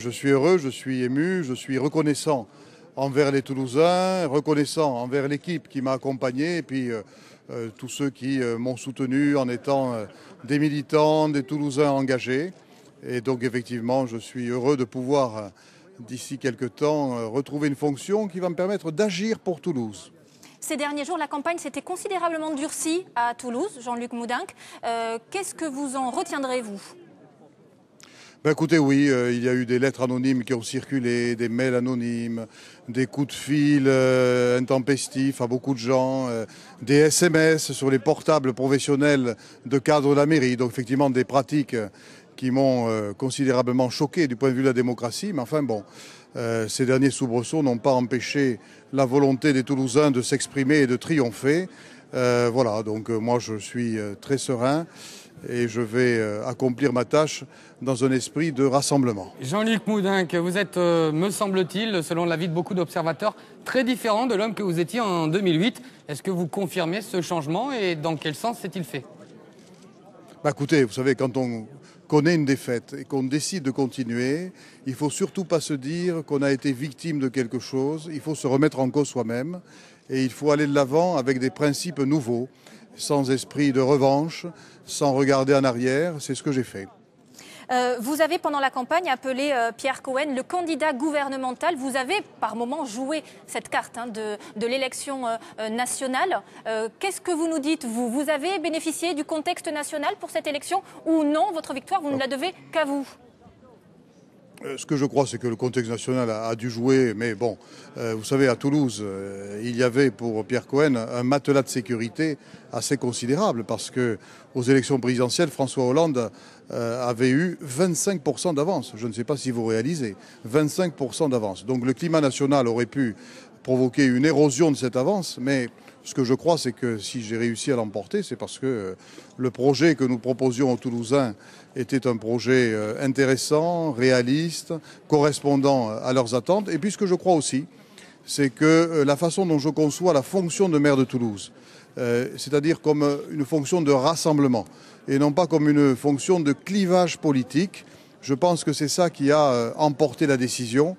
Je suis heureux, je suis ému, je suis reconnaissant envers les Toulousains, reconnaissant envers l'équipe qui m'a accompagné et puis tous ceux qui m'ont soutenu en étant des militants, des Toulousains engagés. Et donc effectivement, je suis heureux de pouvoir, d'ici quelques temps, retrouver une fonction qui va me permettre d'agir pour Toulouse. Ces derniers jours, la campagne s'était considérablement durcie à Toulouse, Jean-Luc Moudenc. Qu'est-ce que vous en retiendrez, vous ? Ben écoutez, oui, il y a eu des lettres anonymes qui ont circulé, des mails anonymes, des coups de fil intempestifs à beaucoup de gens, des SMS sur les portables professionnels de cadres de la mairie. Donc effectivement des pratiques qui m'ont considérablement choqué du point de vue de la démocratie. Mais enfin bon, ces derniers soubresauts n'ont pas empêché la volonté des Toulousains de s'exprimer et de triompher. Voilà, donc moi je suis très serein et je vais accomplir ma tâche dans un esprit de rassemblement. Jean-Luc Moudenc, vous êtes, me semble-t-il, selon l'avis de beaucoup d'observateurs, très différent de l'homme que vous étiez en 2008. Est-ce que vous confirmez ce changement et dans quel sens s'est-il fait ? Bah écoutez, vous savez, quand on connaît une défaite et qu'on décide de continuer, il ne faut surtout pas se dire qu'on a été victime de quelque chose. Il faut se remettre en cause soi-même et il faut aller de l'avant avec des principes nouveaux, sans esprit de revanche, sans regarder en arrière. C'est ce que j'ai fait. Vous avez, pendant la campagne, appelé Pierre Cohen le candidat gouvernemental. Vous avez, par moments, joué cette carte de l'élection nationale. Qu'est-ce que vous nous dites, vous ? Vous avez bénéficié du contexte national pour cette élection ou non ? Votre victoire, vous ne la devez qu'à vous. Ce que je crois, c'est que le contexte national a dû jouer, mais bon, vous savez, à Toulouse, il y avait pour Pierre Cohen un matelas de sécurité assez considérable, parce que aux élections présidentielles, François Hollande avait eu 25% d'avance. Je ne sais pas si vous réalisez, 25% d'avance. Donc le climat national aurait pu provoquer une érosion de cette avance, mais ce que je crois, c'est que si j'ai réussi à l'emporter, c'est parce que le projet que nous proposions aux Toulousains était un projet intéressant, réaliste, correspondant à leurs attentes. Et puis ce que je crois aussi, c'est que la façon dont je conçois la fonction de maire de Toulouse, c'est-à-dire comme une fonction de rassemblement et non pas comme une fonction de clivage politique, je pense que c'est ça qui a emporté la décision.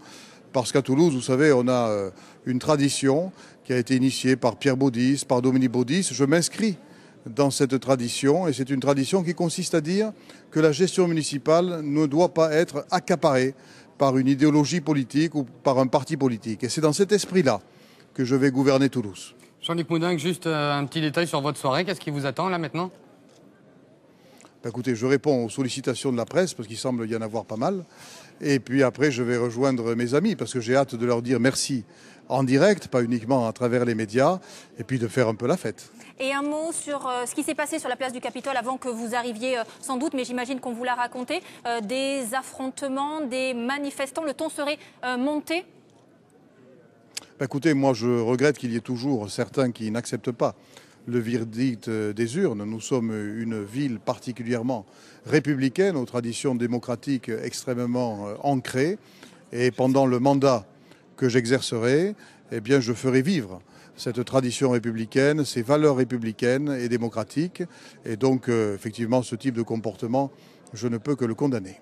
Parce qu'à Toulouse, vous savez, on a une tradition qui a été initiée par Pierre Baudis, par Dominique Baudis. Je m'inscris dans cette tradition et c'est une tradition qui consiste à dire que la gestion municipale ne doit pas être accaparée par une idéologie politique ou par un parti politique. Et c'est dans cet esprit-là que je vais gouverner Toulouse. Jean-Luc Moudenc, juste un petit détail sur votre soirée. Qu'est-ce qui vous attend là maintenant ? Écoutez, je réponds aux sollicitations de la presse parce qu'il semble y en avoir pas mal. Et puis après, je vais rejoindre mes amis parce que j'ai hâte de leur dire merci en direct, pas uniquement à travers les médias, et puis de faire un peu la fête. Et un mot sur ce qui s'est passé sur la place du Capitole avant que vous arriviez sans doute, mais j'imagine qu'on vous l'a raconté, des affrontements, des manifestants, le ton serait monté ? Écoutez, moi je regrette qu'il y ait toujours certains qui n'acceptent pas le verdict des urnes. Nous sommes une ville particulièrement républicaine, aux traditions démocratiques extrêmement ancrées. Et pendant le mandat que j'exercerai, eh bien, je ferai vivre cette tradition républicaine, ces valeurs républicaines et démocratiques. Et donc, effectivement, ce type de comportement, je ne peux que le condamner.